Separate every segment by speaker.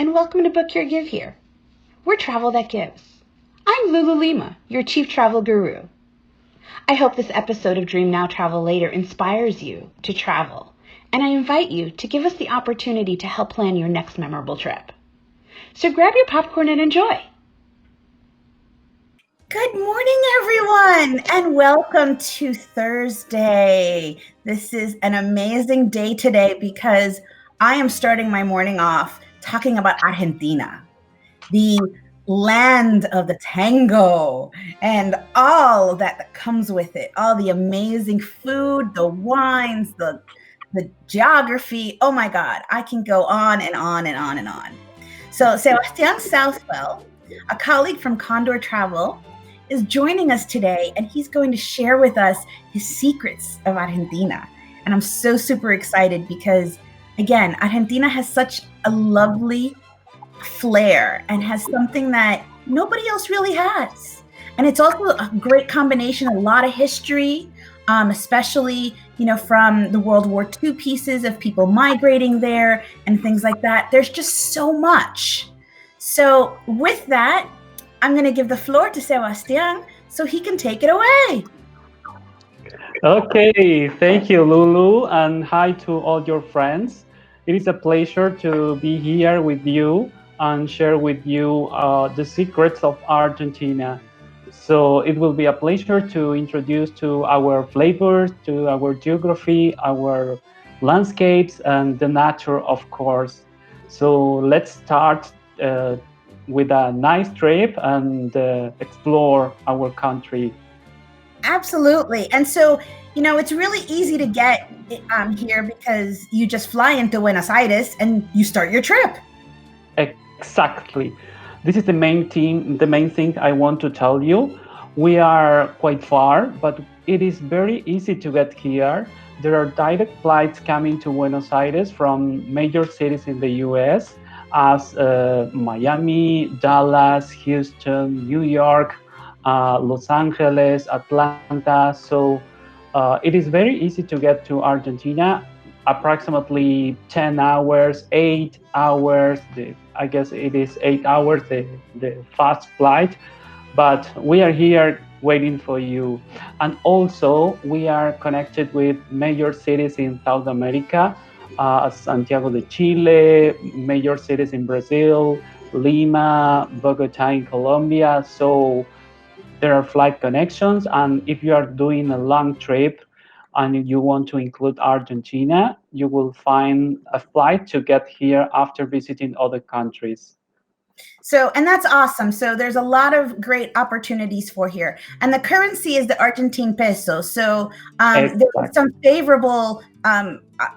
Speaker 1: and welcome to Book Your Give Here. We're Travel That Gives. I'm Lulu Lima, your chief travel guru. I hope this episode of Dream Now Travel Later inspires you to travel, and I invite you to give us the opportunity to help plan your next memorable trip. So grab your popcorn and enjoy.
Speaker 2: Good morning, everyone, and welcome to Thursday. This is an amazing day today because I am starting my morning off talking about Argentina, the land of the tango and all that comes with it, all the amazing food, the wines, the geography. Oh my God, I can go on and on and on and on. So Sebastian Southwell, a colleague from Condor Travel, is joining us today, and he's going to share with us his secrets of Argentina. And I'm so super excited because, again, Argentina has such a lovely flair and has something that nobody else really has. And it's also a great combination, a lot of history, especially, from the World War II pieces of people migrating there and things like that. There's just so much. So with that, I'm going to give the floor to Sebastian so he can take it away.
Speaker 3: Okay, thank you, Lulu, and hi to all your friends. It is a pleasure to be here with you and share with you the secrets of Argentina. So it will be a pleasure to introduce to our flavors, to our geography, our landscapes, and the nature, of course. So let's start with a nice trip and explore our country.
Speaker 2: Absolutely. And so, it's really easy to get here because you just fly into Buenos Aires and you start your trip.
Speaker 3: Exactly. This is the main thing I want to tell you. We are quite far, but it is very easy to get here. There are direct flights coming to Buenos Aires from major cities in the US as Miami, Dallas, Houston, New York, Los Angeles, Atlanta. So it is very easy to get to Argentina, approximately 10 hours, 8 hours. I guess it is 8 hours, the fast flight. But we are here waiting for you. And also, we are connected with major cities in South America, Santiago de Chile, major cities in Brazil, Lima, Bogota in Colombia. So there are flight connections. And if you are doing a long trip and you want to include Argentina, you will find a flight to get here after visiting other countries.
Speaker 2: So, and that's awesome. So there's a lot of great opportunities for here. And the currency is the Argentine peso. So there's some favorable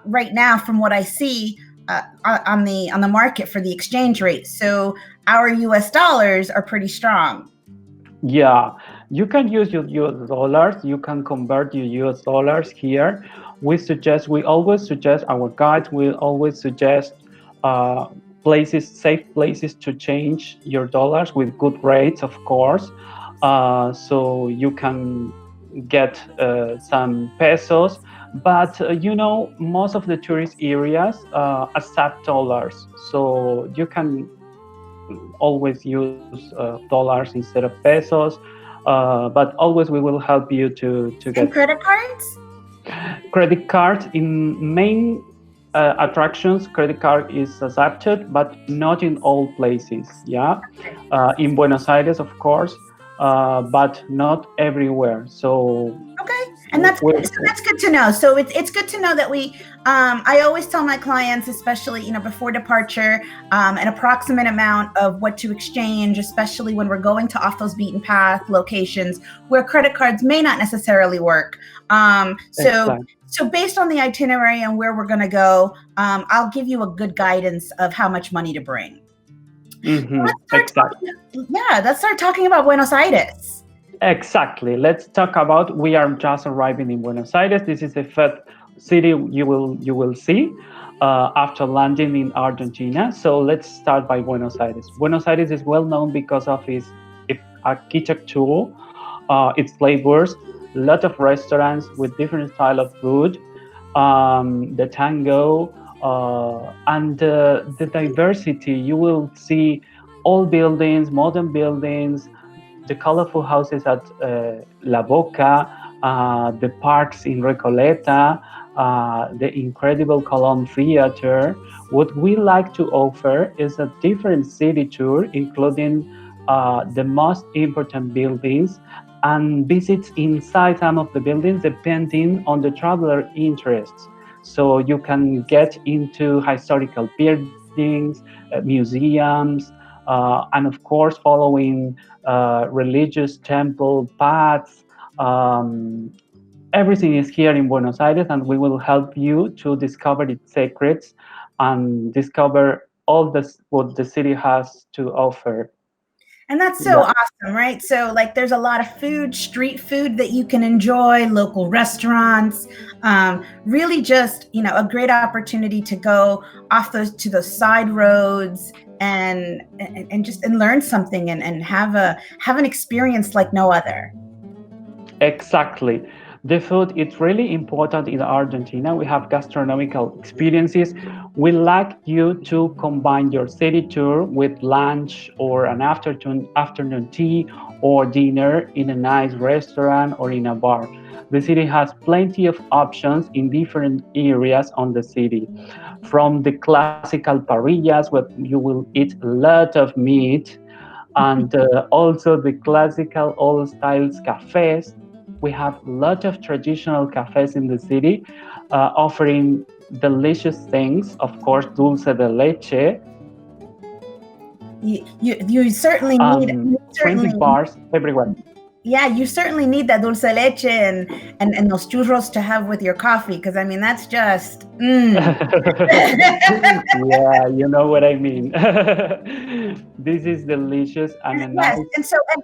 Speaker 2: right now from what I see on the market for the exchange rate. So our US dollars are pretty strong.
Speaker 3: Yeah, you can use your US dollars. You can convert your US dollars here. We always suggest, our guides will always suggest safe places to change your dollars with good rates, of course. So you can get some pesos. But, most of the tourist areas accept dollars. So you can always use dollars instead of pesos, but always we will help you to get.
Speaker 2: And credit cards?
Speaker 3: Credit cards in main attractions, credit card is accepted, but not in all places. Yeah, in Buenos Aires, of course, but not everywhere. So
Speaker 2: okay, and that's good to know. So it's good to know that we. I always tell my clients, especially before departure, an approximate amount of what to exchange, especially when we're going to off those beaten path locations where credit cards may not necessarily work. So based on the itinerary and where we're going to go, I'll give you a good guidance of how much money to bring.
Speaker 3: Mm-hmm.
Speaker 2: Let's start talking about Buenos Aires.
Speaker 3: Exactly. Let's talk about. We are just arriving in Buenos Aires. This is the first city you will see after landing in Argentina. So let's start by Buenos Aires. Buenos Aires is well known because of its architecture, its flavors. A lot of restaurants with different style of food. The tango, and the diversity. You will see old buildings, modern buildings, the colorful houses at La Boca, the parks in Recoleta, the incredible Colón Theater. What we like to offer is a different city tour, including the most important buildings and visits inside some of the buildings depending on the traveler interests. So you can get into historical buildings, museums, and of course following religious temple paths. Um, Everything is here in Buenos Aires, and we will help you to discover its secrets and discover all this what the city has to offer.
Speaker 2: And that's so
Speaker 3: Yeah,
Speaker 2: awesome, right? So, like, there's a lot of food, street food that you can enjoy, local restaurants. Really, just a great opportunity to go off those side roads and just learn something and have an experience like no other.
Speaker 3: exactly. The food is really important in Argentina. We have gastronomical experiences. We like you to combine your city tour with lunch or an afternoon tea or dinner in a nice restaurant or in a bar. The city has plenty of options in different areas on the city, from the classical parrillas where you will eat a lot of meat, and also the classical old styles cafes. We have a lot of traditional cafes in the city, offering delicious things, of course, dulce de leche,
Speaker 2: You certainly need you
Speaker 3: trendy
Speaker 2: certainly
Speaker 3: bars everywhere.
Speaker 2: yeah, you certainly need that dulce leche and those churros to have with your coffee, because I mean that's just
Speaker 3: Yeah, you know what I mean. This is delicious and a
Speaker 2: yes,
Speaker 3: nice,
Speaker 2: and so and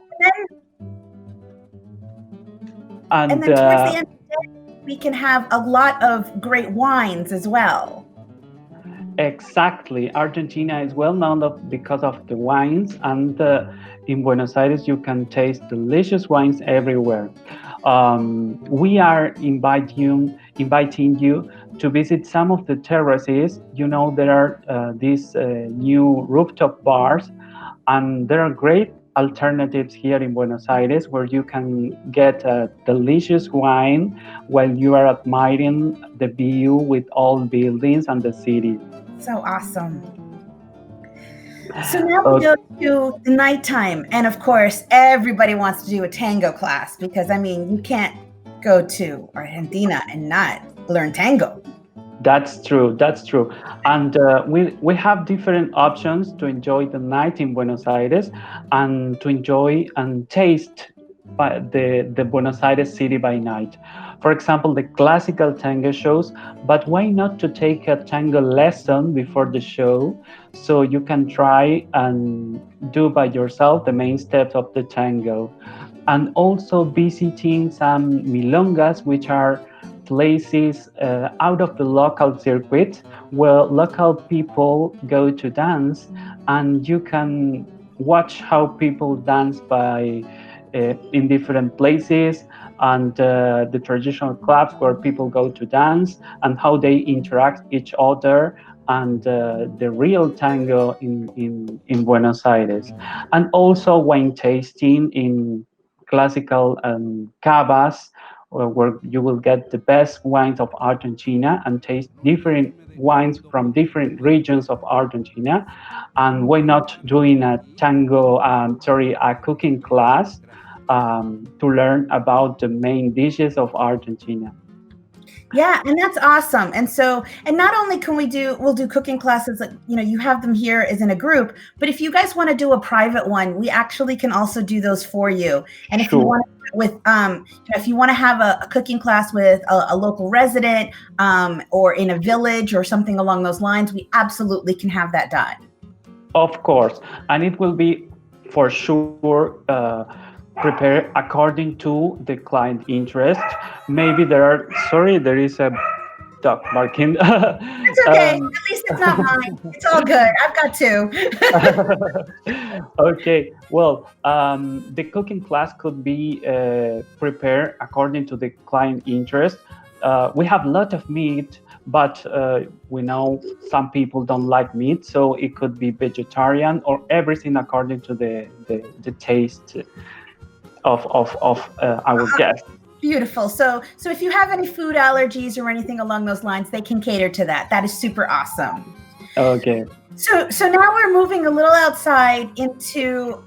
Speaker 3: and
Speaker 2: then towards the end of the day, we can have a lot of great wines as well.
Speaker 3: exactly. Argentina is well known because of the wines, and in Buenos Aires you can taste delicious wines everywhere. We are inviting you to visit some of the terraces. You know, there are these new rooftop bars, and there are great alternatives here in Buenos Aires where you can get a delicious wine while you are admiring the view with all buildings and the city.
Speaker 2: So awesome. So now we
Speaker 3: Uh,
Speaker 2: go to the nighttime, and of course, everybody wants to do a tango class because I mean, you can't go to Argentina and not learn tango.
Speaker 3: That's true. That's true. And we have different options to enjoy the night in Buenos Aires and to enjoy and taste the Buenos Aires city by night. For example, the classical tango shows, but why not to take a tango lesson before the show so you can try and do by yourself the main steps of the tango, and also visiting some milongas, which are places out of the local circuit where local people go to dance, and you can watch how people dance by in different places, and the traditional clubs where people go to dance and how they interact each other, and the real tango in Buenos Aires, and also wine tasting in classical cavas, where you will get the best wines of Argentina and taste different wines from different regions of Argentina. And why not doing a tango, sorry, a cooking class to learn about the main dishes of Argentina?
Speaker 2: Yeah, and that's awesome. And so, and not only can we'll do cooking classes, like, you have them here as in a group, but if you guys want to do a private one, we actually can also do those for you. And if you
Speaker 3: Sure.
Speaker 2: want if you want to have a cooking class with a local resident, or in a village or something along those lines, we absolutely can have that done.
Speaker 3: Of course, and it will be for sure prepared according to the client interest. Maybe there are, sorry, there is a dog barking.
Speaker 2: It's okay. At least it's not mine. It's all good. I've got two.
Speaker 3: Okay, well, the cooking class could be prepared according to the client interest. we have a lot of meat, but we know some people don't like meat, so it could be vegetarian or everything according to the taste of our guests.
Speaker 2: Beautiful. So if you have any food allergies or anything along those lines, they can cater to that. That is super awesome.
Speaker 3: Okay.
Speaker 2: So now we're moving a little outside into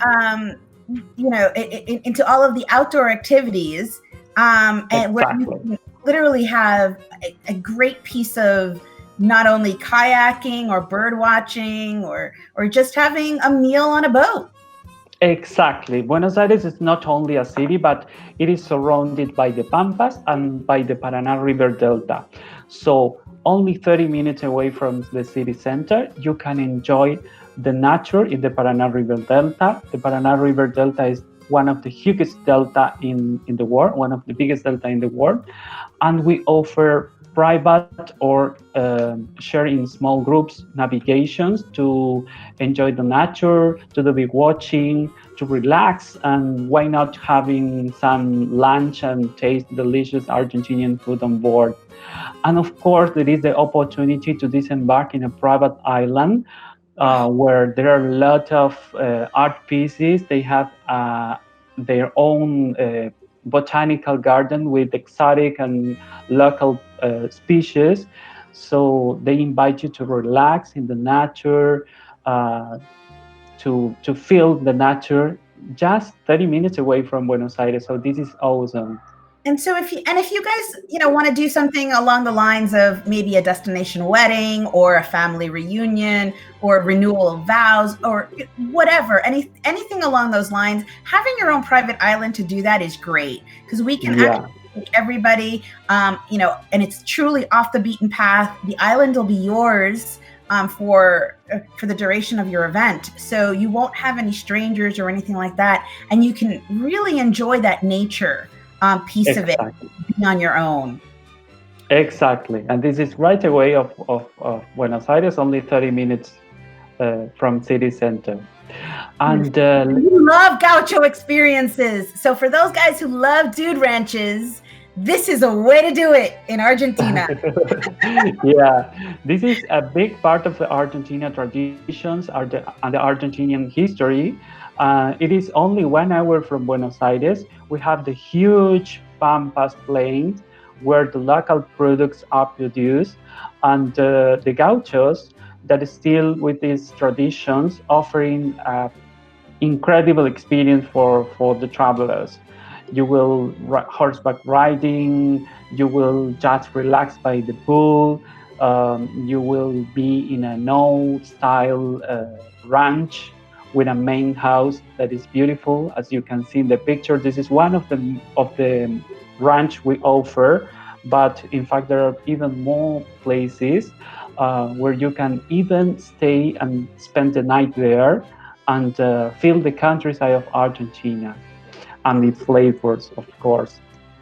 Speaker 2: into all of the outdoor activities, and where you can literally have a great piece of not only kayaking or bird watching or just having a meal on a boat.
Speaker 3: Exactly. Buenos Aires is not only a city, but it is surrounded by the Pampas and by the Paraná River Delta. So only 30 minutes away from the city center, you can enjoy the nature in the Paraná River Delta. The Paraná River Delta is one of the hugest delta in the world, one of the biggest delta in the world. And we offer private or share in small groups navigations to enjoy the nature, to do big watching, to relax, and why not having some lunch and taste delicious Argentinian food on board. And of course, there is the opportunity to disembark in a private island where there are a lot of art pieces. They have their own botanical garden with exotic and local species. So they invite you to relax in the nature, to feel the nature, just 30 minutes away from Buenos Aires. So this is awesome.
Speaker 2: And so if you guys, want to do something along the lines of maybe a destination wedding or a family reunion or renewal of vows or whatever, anything along those lines, having your own private island to do that is great because we can actually take everybody, and it's truly off the beaten path. The island will be yours for the duration of your event. So you won't have any strangers or anything like that. And you can really enjoy that nature piece of it being on your own.
Speaker 3: Exactly. And this is right away of Buenos Aires, only 30 minutes from city center. And
Speaker 2: you love gaucho experiences. So for those guys who love dude ranches, this is a way to do it in Argentina.
Speaker 3: Yeah, this is a big part of the Argentina traditions and the Argentinian history. It is only 1 hour from Buenos Aires. We have the huge Pampas plains where the local products are produced, and the gauchos that is still with these traditions offering incredible experience for the travelers. You will horseback riding, you will just relax by the pool, you will be in a no-style ranch with a main house that is beautiful, as you can see in the picture. This is one of the ranch we offer, but in fact there are even more places where you can even stay and spend the night there and feel the countryside of Argentina and its flavors, of course.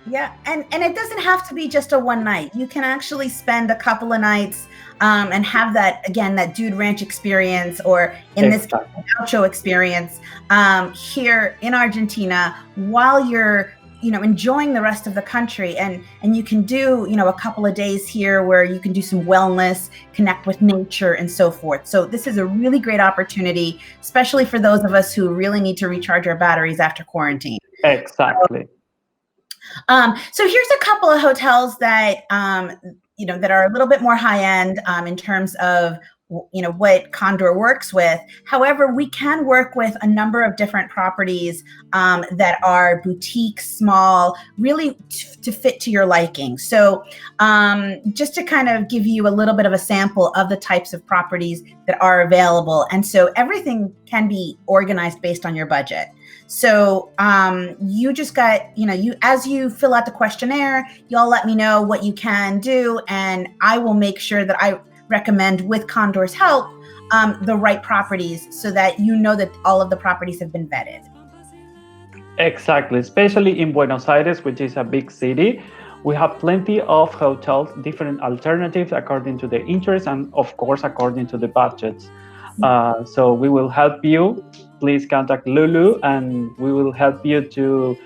Speaker 2: Yeah, and it doesn't have to be just a one night. You can actually spend a couple of nights and have that, again, that dude ranch experience, or in this case, gaucho experience here in Argentina while you're enjoying the rest of the country. And you can do a couple of days here where you can do some wellness, connect with nature and so forth. So this is a really great opportunity, especially for those of us who really need to recharge our batteries after quarantine.
Speaker 3: Exactly.
Speaker 2: So here's a couple of hotels that that are a little bit more high end in terms of what Condor works with. However, we can work with a number of different properties that are boutique, small, really to fit to your liking. So just to kind of give you a little bit of a sample of the types of properties that are available. And so everything can be organized based on your budget. So you just got, as you fill out the questionnaire, y'all let me know what you can do, and I will make sure that I recommend, with Condor's help, the right properties so that that all of the properties have been vetted.
Speaker 3: Exactly, especially in Buenos Aires, which is a big city. We have plenty of hotels, different alternatives according to the interest and, of course, according to the budgets. So we will help you. Please contact Lulu and we will help you to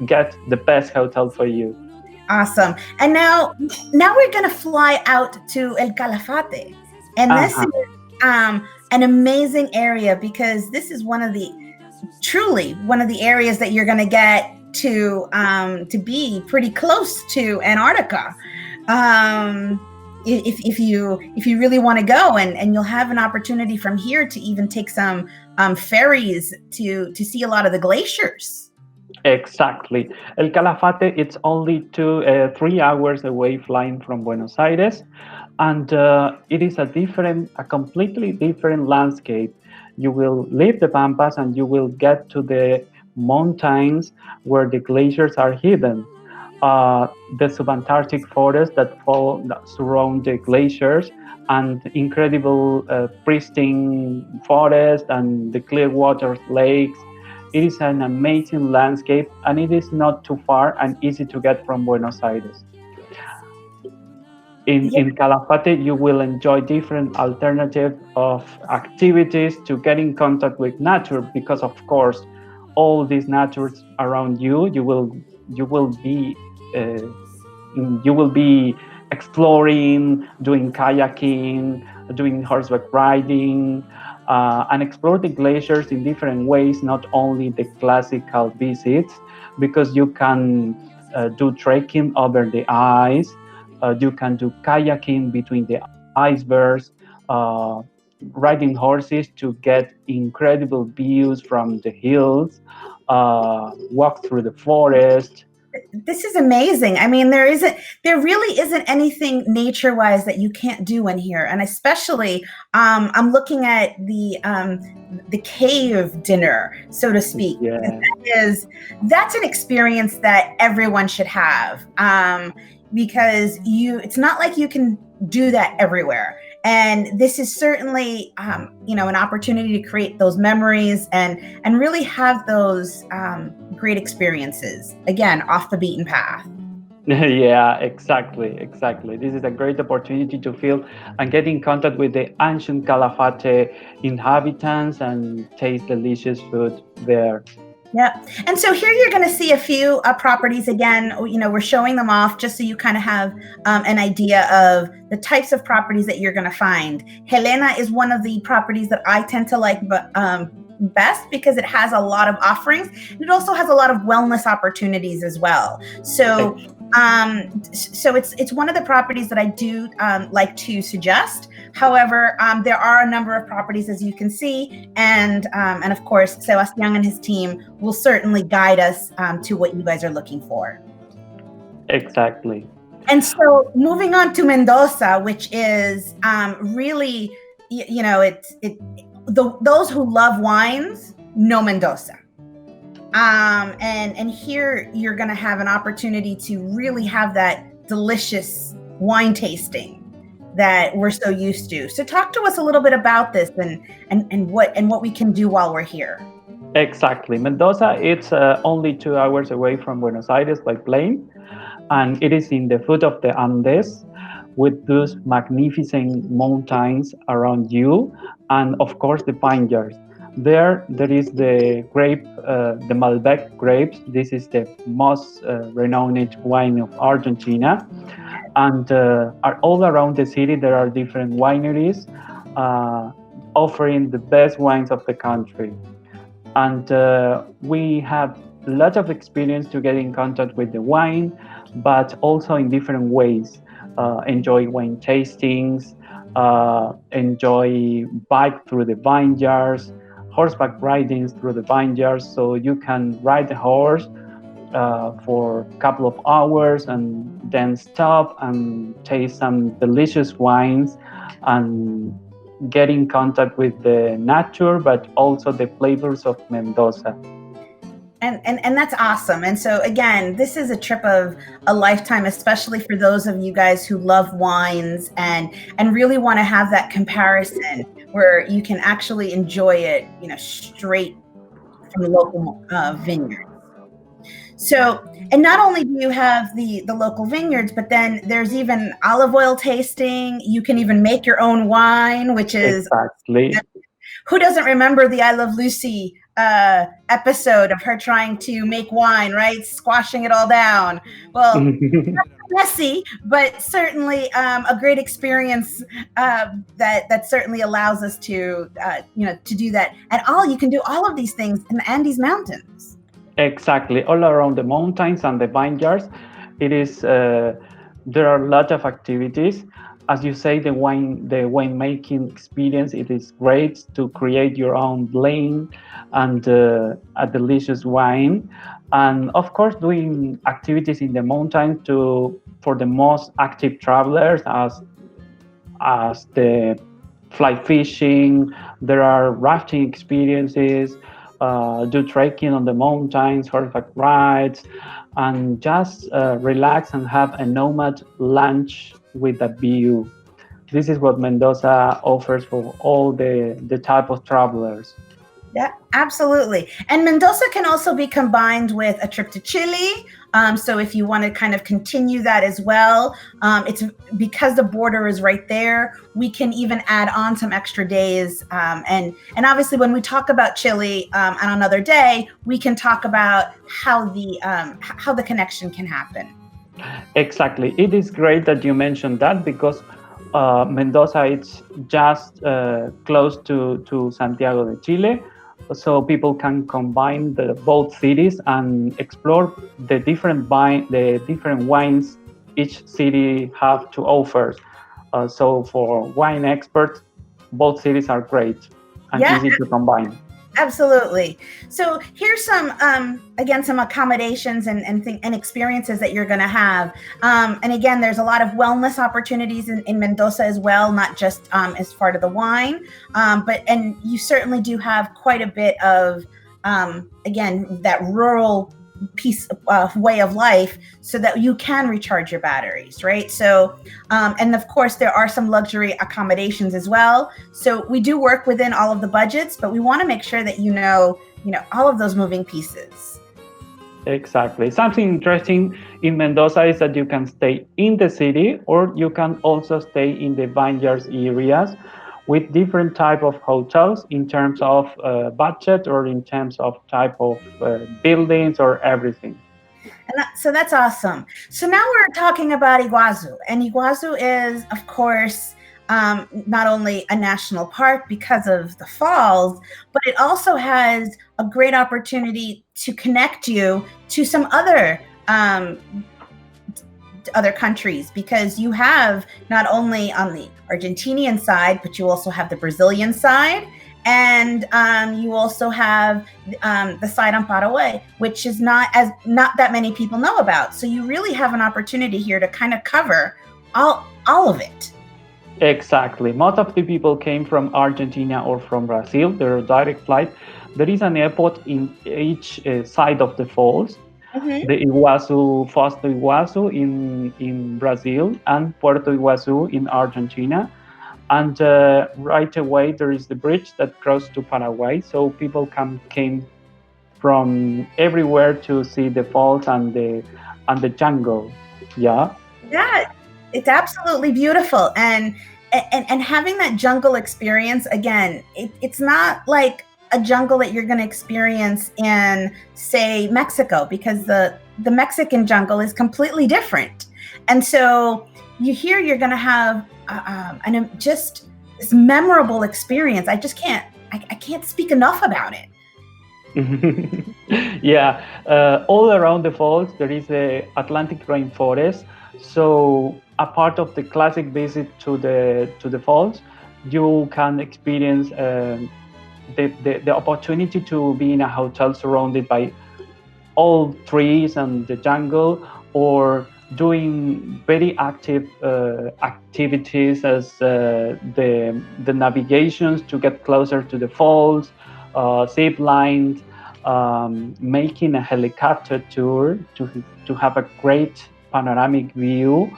Speaker 3: get the best hotel for you.
Speaker 2: Awesome. And now we're going to fly out to El Calafate. And this
Speaker 3: Uh-huh.
Speaker 2: is an amazing area because this is truly one of the areas that you're going to get to be pretty close to Antarctica. If you really want to go, and you'll have an opportunity from here to even take some ferries to see a lot of the glaciers.
Speaker 3: Exactly. El Calafate, it's only 3 hours away flying from Buenos Aires, and it is a completely different landscape. You will leave the Pampas and you will get to the mountains where the glaciers are hidden. The subantarctic forests that surround the glaciers, and incredible pristine forest and the clear water lakes. It is an amazing landscape, and it is not too far and easy to get from Buenos Aires. In Calafate, you will enjoy different alternative of activities to get in contact with nature, because of course, all these natures around you, uh, you will be exploring, doing kayaking, doing horseback riding, and explore the glaciers in different ways, not only the classical visits, because you can do trekking over the ice, you can do kayaking between the icebergs, uh, riding horses to get incredible views from the hills, walk through the forest.
Speaker 2: This is amazing. I mean, there really isn't anything nature-wise that you can't do in here. And especially, I'm looking at the cave dinner, so to speak.
Speaker 3: Yeah.
Speaker 2: That's an experience that everyone should have, because it's not like you can do that everywhere. And this is certainly, an opportunity to create those memories and really have those great experiences, again, off the beaten path.
Speaker 3: Yeah, exactly. This is a great opportunity to feel and get in contact with the ancient Calafate inhabitants and taste delicious food there.
Speaker 2: Yeah. And so here you're going to see a few properties again. We're showing them off just so you kind of have an idea of the types of properties that you're going to find. Helena is one of the properties that I tend to like best because it has a lot of offerings. And it also has a lot of wellness opportunities as well. So it's one of the properties that I do like to suggest. However, there are a number of properties, as you can see, and of course, Sebastian and his team will certainly guide us to what you guys are looking for.
Speaker 3: Exactly.
Speaker 2: And so, moving on to Mendoza, which is really, those who love wines know Mendoza. And here you're going to have an opportunity to really have that delicious wine tasting that we're so used to. So talk to us a little bit about this and what we can do while we're here.
Speaker 3: Exactly. Mendoza, it's only 2 hours away from Buenos Aires by plane, and it is in the foot of the Andes, with those magnificent mountains around you, and of course the vineyards. There is the the Malbec grapes. This is the most renowned wine of Argentina, and all around the city there are different wineries offering the best wines of the country. And we have a lot of experience to get in contact with the wine, but also in different ways. Enjoy wine tastings, enjoy bike through the vineyards, horseback ridings through the vineyards, so you can ride the horse for a couple of hours and then stop and taste some delicious wines and get in contact with the nature, but also the flavors of Mendoza.
Speaker 2: And that's awesome. And so again, this is a trip of a lifetime, especially for those of you guys who love wines and really want to have that comparison where you can actually enjoy it, straight from the local vineyard. So, and not only do you have the local vineyards, but then there's even olive oil tasting. You can even make your own wine, which is
Speaker 3: Exactly.
Speaker 2: Who doesn't remember the I Love Lucy episode of her trying to make wine, right? Squashing it all down. Well, messy, but certainly a great experience that certainly allows us to to do that. And you can do all of these things in the Andes Mountains.
Speaker 3: Exactly, all around the mountains and the vineyards, it is. There are a lot of activities. As you say, the winemaking experience, it is great to create your own blend and a delicious wine, and of course, doing activities in the mountains to for the most active travelers as the fly fishing. There are rafting experiences, do trekking on the mountains, horseback rides, and just relax and have a nomad lunch with a view. This is what Mendoza offers for all the type of travelers.
Speaker 2: Yeah, absolutely. And Mendoza can also be combined with a trip to Chile. So if you want to kind of continue that as well, it's because the border is right there. We can even add on some extra days. And obviously, when we talk about Chile on another day, we can talk about how the connection can happen.
Speaker 3: Exactly. It is great that you mentioned that because Mendoza is just close to Santiago de Chile, so people can combine both cities and explore the different wines each city have to offer. So for wine experts, both cities are great and easy to combine.
Speaker 2: Absolutely. So here's some, again, some accommodations and experiences that you're going to have. And again, there's a lot of wellness opportunities in Mendoza as well, not just as part of the wine, and you certainly do have quite a bit of, again, that rural piece way of life so that you can recharge your batteries, right? So and of course there are some luxury accommodations as well, so we do work within all of the budgets, but we want to make sure that you know all of those moving pieces.
Speaker 3: Exactly. Something interesting in Mendoza is that you can stay in the city or you can also stay in the vineyards areas with different type of hotels in terms of budget or in terms of type of buildings or everything.
Speaker 2: And so that's awesome. So now we're talking about Iguazu, and Iguazu is, of course, not only a national park because of the falls, but it also has a great opportunity to connect you to some other countries, because you have not only on the Argentinian side, but you also have the Brazilian side, and you also have the side on Paraguay, which is not that many people know about. So you really have an opportunity here to kind of cover all of it.
Speaker 3: Exactly. Most of the people came from Argentina or from Brazil. There are direct flights. There is an airport in each side of the falls. Mm-hmm. The Iguazu, Foz do Iguazu in Brazil and Puerto Iguazu in Argentina. And right away, there is the bridge that crosses to Paraguay. So people came from everywhere to see the falls and the jungle. Yeah.
Speaker 2: Yeah, it's absolutely beautiful. And having that jungle experience, again, it's not like a jungle that you're going to experience in, say, Mexico, because the Mexican jungle is completely different. And so you're going to have just this memorable experience. I can't speak enough about it.
Speaker 3: Yeah, all around the falls there is the Atlantic rainforest. So a part of the classic visit to the falls, you can experience the opportunity to be in a hotel surrounded by all trees and the jungle, or doing very active activities as the navigations to get closer to the falls, zip lines, making a helicopter tour to have a great panoramic view,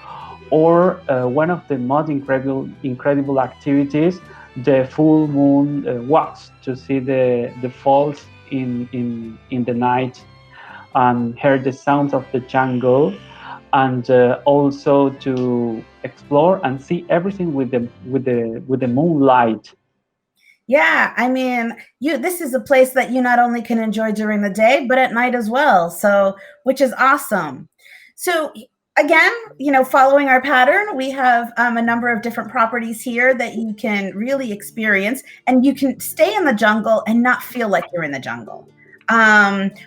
Speaker 3: or one of the most incredible activities, the full moon walks to see the falls in the night and hear the sounds of the jungle, and also to explore and see everything with the moonlight.
Speaker 2: Yeah, I mean, this is a place that you not only can enjoy during the day, but at night as well. So, which is awesome. So, again, following our pattern, we have a number of different properties here that you can really experience, and you can stay in the jungle and not feel like you're in the jungle.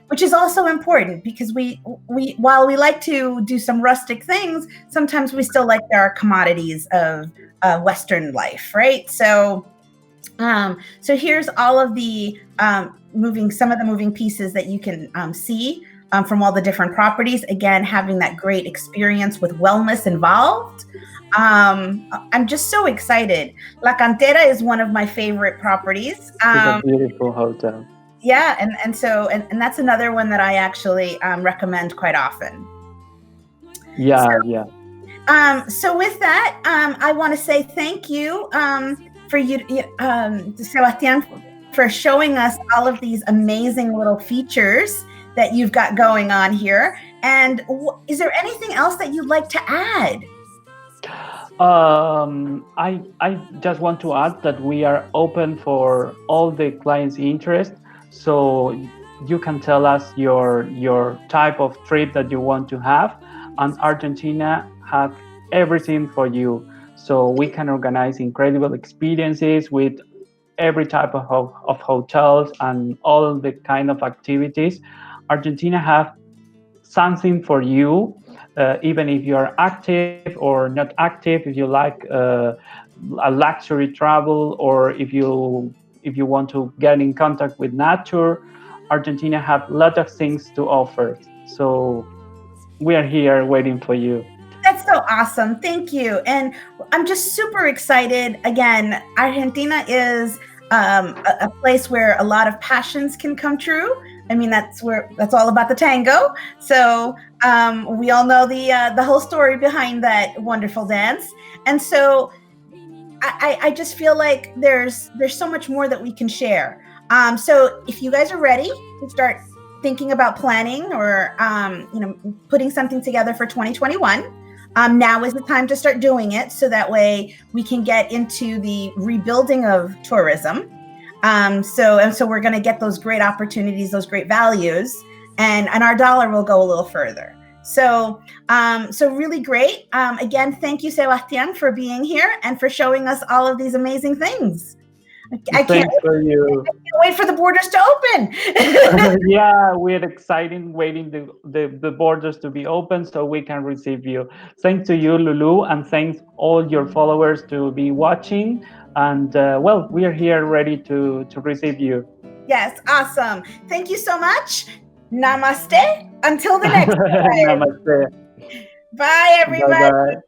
Speaker 2: Which is also important because we while we like to do some rustic things, sometimes we still like our commodities of Western life, right? So here's all of the some of the moving pieces that you can see from all the different properties. Again, having that great experience with wellness involved. I'm just so excited. La Cantera is one of my favorite properties.
Speaker 3: It's a beautiful hotel.
Speaker 2: Yeah, and that's another one that I actually recommend quite often.
Speaker 3: Yeah.
Speaker 2: So with that, I want to say thank you for you, Sebastian, for showing us all of these amazing little features that you've got going on here. And is there anything else that you'd like to add?
Speaker 3: I just want to add that we are open for all the clients' interest. So you can tell us your type of trip that you want to have, and Argentina have everything for you. So we can organize incredible experiences with every type of hotels and all the kind of activities. Argentina have something for you, even if you are active or not active, if you like a luxury travel, or if you want to get in contact with nature. Argentina have a lot of things to offer. So we are here waiting for you.
Speaker 2: That's so awesome. Thank you. And I'm just super excited. Again, Argentina is a place where a lot of passions can come true. I mean, that's all about the tango. So we all know the whole story behind that wonderful dance. And so I just feel like there's so much more that we can share. So if you guys are ready to start thinking about planning or putting something together for 2021, now is the time to start doing it, so that way we can get into the rebuilding of tourism. So we're going to get those great opportunities, those great values, and our dollar will go a little further. So really great. Again, thank you, Sebastian, for being here and for showing us all of these amazing things. I can't wait for the borders to open.
Speaker 3: Yeah, we're excited waiting the borders to be open so we can receive you. Thanks to you, Lulu, and thanks all your followers to be watching. And well, we are here ready to receive you.
Speaker 2: Yes, awesome. Thank you so much. Namaste. Until the next time.
Speaker 3: Namaste.
Speaker 2: Bye, everybody.
Speaker 3: Bye-bye.